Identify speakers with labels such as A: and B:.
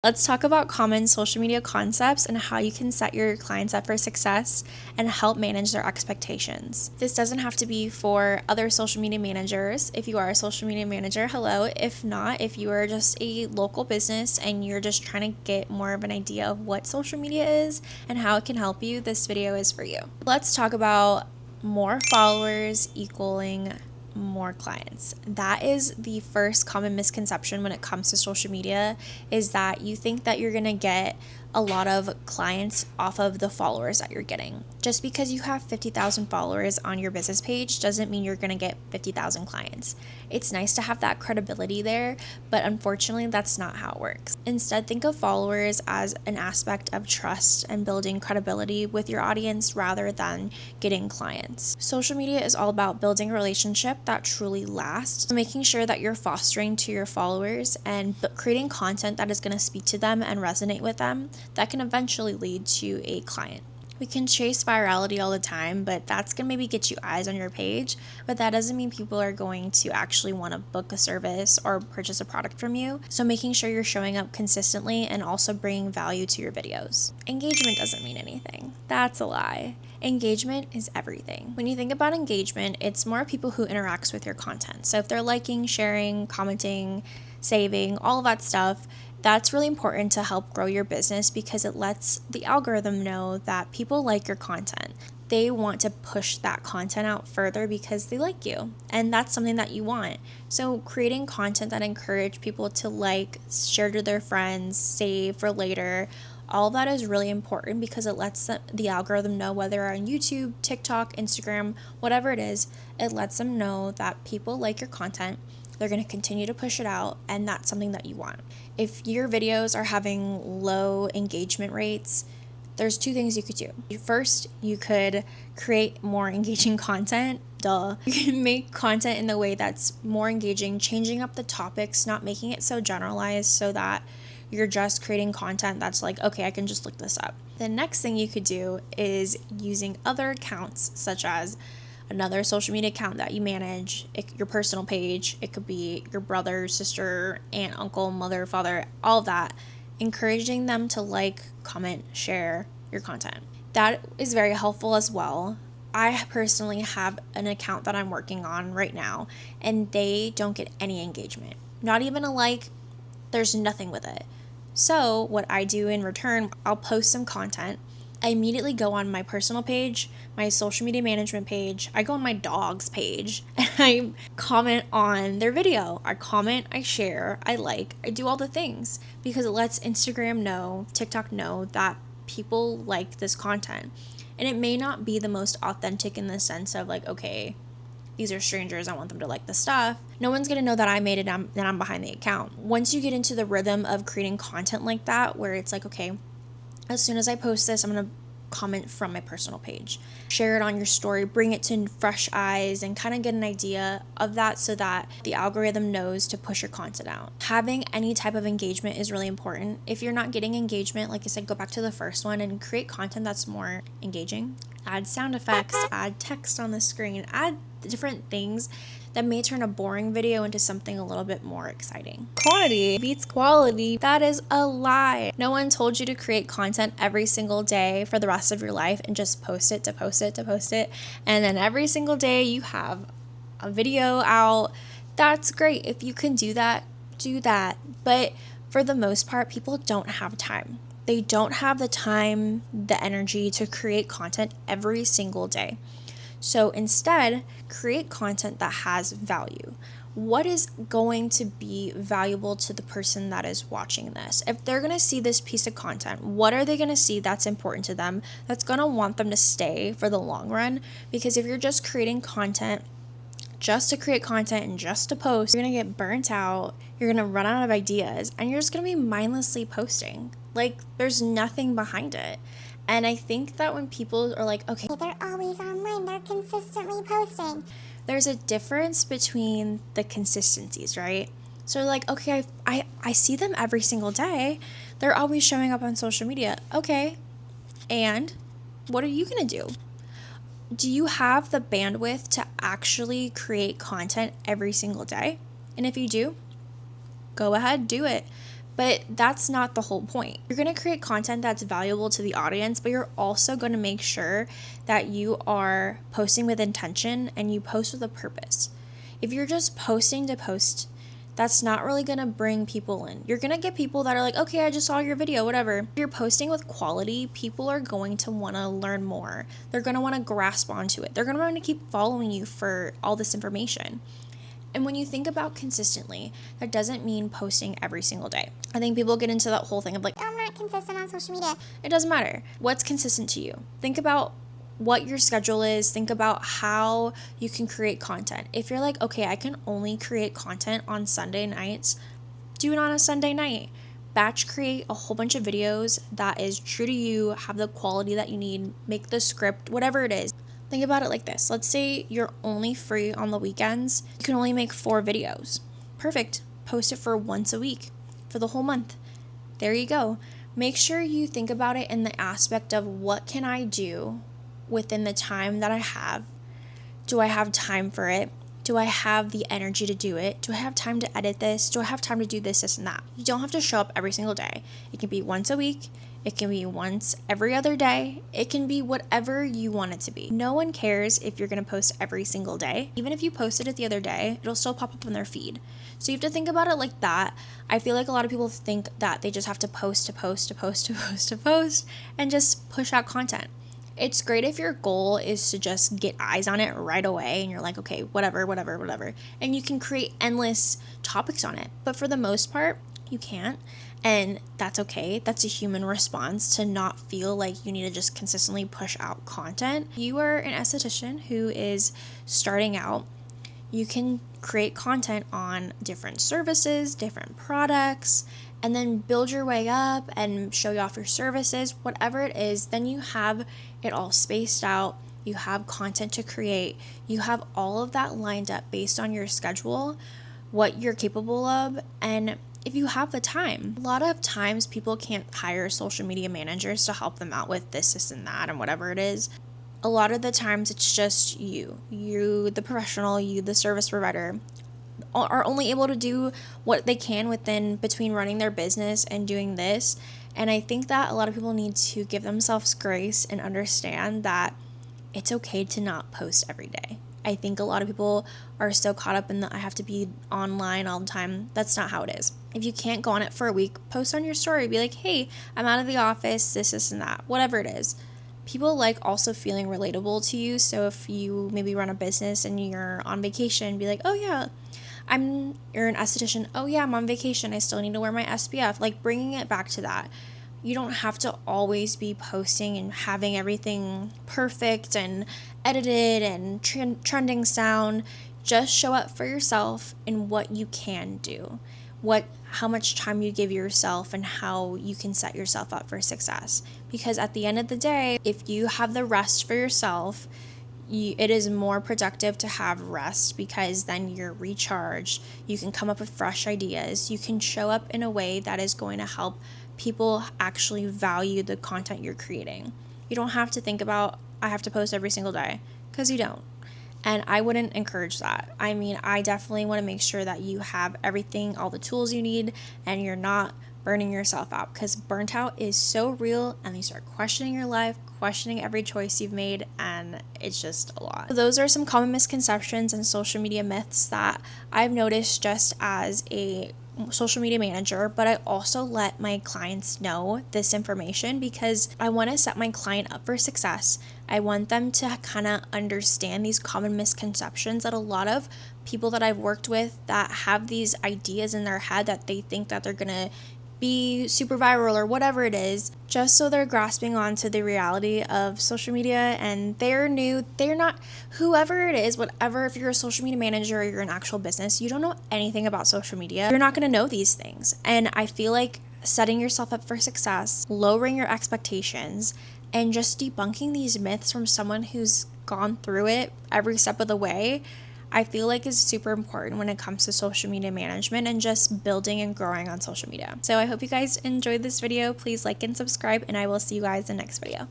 A: Let's talk about common social media concepts and how you can set your clients up for success and help manage their expectations. This doesn't have to be for other social media managers. If you are a social media manager, hello. If not, if you are just a local business and you're just trying to get more of an idea of what social media is and how it can help you, this video is for you. Let's talk about more followers equaling more clients. That is the first common misconception when it comes to social media, is that you think that you're gonna get a lot of clients off of the followers that you're getting. Just because you have 50,000 followers on your business page doesn't mean you're gonna get 50,000 clients. It's nice to have that credibility there, but unfortunately that's not how it works. Instead, think of followers as an aspect of trust and building credibility with your audience rather than getting clients. Social media is all about building a relationship that truly lasts, so making sure that you're fostering to your followers and creating content that is going to speak to them and resonate with them, that can eventually lead to a client. We can chase virality all the time, but that's going to maybe get you eyes on your page, but that doesn't mean people are going to actually want to book a service or purchase a product from you. So making sure you're showing up consistently and also bringing value to your videos. Engagement doesn't mean anything. That's a lie. Engagement is everything. When you think about engagement, it's more people who interacts with your content. So if they're liking, sharing, commenting, saving, all of that stuff, that's really important to help grow your business because it lets the algorithm know that people like your content. They want to push that content out further because they like you, and that's something that you want. So creating content that encourage people to like, share to their friends, save for later, all of that is really important because it lets the algorithm know, whether on YouTube, TikTok, Instagram, whatever it is, it lets them know that people like your content. They're going to continue to push it out, and that's something that you want. If your videos are having low engagement rates, there's two things you could do. First, you could create more engaging content. Duh. You can make content in the way that's more engaging, changing up the topics, not making it so generalized so that you're just creating content that's like, okay, I can just look this up. The next thing you could do is using other accounts, such as another social media account that you manage, your personal page. It could be your brother, sister, aunt, uncle, mother, father, all of that. Encouraging them to like, comment, share your content. That is very helpful as well. I personally have an account that I'm working on right now, and they don't get any engagement. Not even a like, there's nothing with it. So what I do in return, I'll post some content. I immediately go on my personal page, my social media management page. I go on my dog's page and I comment on their video. I comment, I share, I like, I do all the things because it lets Instagram know, TikTok know that people like this content. And it may not be the most authentic in the sense of like, okay, these are strangers, I want them to like the stuff. No one's gonna know that I made it and I'm behind the account. Once you get into the rhythm of creating content like that, where it's like, okay, as soon as I post this, I'm gonna comment from my personal page. Share it on your story, bring it to fresh eyes, and kind of get an idea of that so that the algorithm knows to push your content out. Having any type of engagement is really important. If you're not getting engagement, like I said, go back to the first one and create content that's more engaging. Add sound effects, add text on the screen, add different things that may turn a boring video into something a little bit more exciting. Quantity beats quality. That is a lie. No one told you to create content every single day for the rest of your life and just post it to post it to post it. And then every single day you have a video out. That's great. If you can do that, do that. But for the most part, people don't have time. They don't have the time, the energy to create content every single day. So instead, create content that has value. What is going to be valuable to the person that is watching this? If they're going to see this piece of content, what are they going to see that's important to them, that's going to want them to stay for the long run? Because if you're just creating content just to create content and just to post, you're going to get burnt out, you're going to run out of ideas, and you're just going to be mindlessly posting. Like, there's nothing behind it. And I think that when people are like, okay,
B: they're always online, they're consistently posting.
A: There's a difference between the consistencies, right? So like, okay, I see them every single day. They're always showing up on social media. Okay, and what are you going to do? Do you have the bandwidth to actually create content every single day? And if you do, go ahead, do it. But that's not the whole point. You're going to create content that's valuable to the audience, but you're also going to make sure that you are posting with intention and you post with a purpose. If you're just posting to post, that's not really going to bring people in. You're going to get people that are like, okay, I just saw your video, whatever. If you're posting with quality, people are going to want to learn more. They're going to want to grasp onto it. They're going to want to keep following you for all this information. And when you think about consistently, that doesn't mean posting every single day. I think people get into that whole thing of like,
B: I'm not consistent on social media.
A: it doesn't matter. What's consistent to you? Think about what your schedule is. Think about how you can create content. If you're like, okay, I can only create content on Sunday nights, do it on a Sunday night. Batch create a whole bunch of videos that is true to you, have the quality that you need, make the script, whatever it is. Think about it like this. Let's say you're only free on the weekends. You can only make 4 videos. Perfect. Post it for once a week for the whole month. There you go. Make sure you think about it in the aspect of what can I do within the time that I have? Do I have time for it? Do I have the energy to do it? Do I have time to edit this? Do I have time to do this, and that? You don't have to show up every single day. It can be once a week. It can be once every other day. It can be whatever you want it to be. No one cares if you're going to post every single day. Even if you posted it the other day, it'll still pop up on their feed. So you have to think about it like that. I feel like a lot of people think that they just have to post and just push out content. It's great if your goal is to just get eyes on it right away and you're like, okay, whatever. And you can create endless topics on it. But for the most part, you can't. And that's okay. That's a human response to not feel like you need to just consistently push out content. You are an esthetician who is starting out. You can create content on different services, different products, and then build your way up and show you off your services, whatever it is. Then you have it all spaced out. You have content to create. You have all of that lined up based on your schedule, what you're capable of, and if you have the time. A lot of times people can't hire social media managers to help them out with this and that and whatever it is. A lot of the times it's just you, the professional, you, the service provider, are only able to do what they can between running their business and doing this. And I think that a lot of people need to give themselves grace and understand that it's okay to not post every day. I think a lot of people are so caught up in the I have to be online all the time. That's not how it is. If you can't go on it for a week, post on your story. Be like, hey, I'm out of the office, this and that, whatever it is. People like also feeling relatable to you. So if you maybe run a business and you're on vacation, be like, oh yeah, you're an esthetician. Oh yeah, I'm on vacation. I still need to wear my SPF. Like bringing it back to that. You don't have to always be posting and having everything perfect and edited and trending sound. Just show up for yourself in what you can do, how much time you give yourself, and how you can set yourself up for success. Because at the end of the day, if you have the rest for yourself, it is more productive to have rest, because then you're recharged. You can come up with fresh ideas. You can show up in a way that is going to help people actually value the content you're creating. You don't have to think about, I have to post every single day, because you don't. And I wouldn't encourage that. I mean, I definitely want to make sure that you have everything, all the tools you need, and you're not burning yourself out, because burnt out is so real, and you start questioning your life, questioning every choice you've made, and it's just a lot. So those are some common misconceptions and social media myths that I've noticed just as a social media manager, but I also let my clients know this information because I want to set my client up for success. I want them to kind of understand these common misconceptions that a lot of people that I've worked with that have these ideas in their head that they think that they're gonna be super viral or whatever it is, just so they're grasping onto the reality of social media, and they're new, they're not, whoever it is, whatever, if you're a social media manager or you're an actual business, you don't know anything about social media, you're not going to know these things. And I feel like setting yourself up for success, lowering your expectations, and just debunking these myths from someone who's gone through it every step of the way, I feel like is super important when it comes to social media management and just building and growing on social media. So I hope you guys enjoyed this video. Please like and subscribe, and I will see you guys in the next video.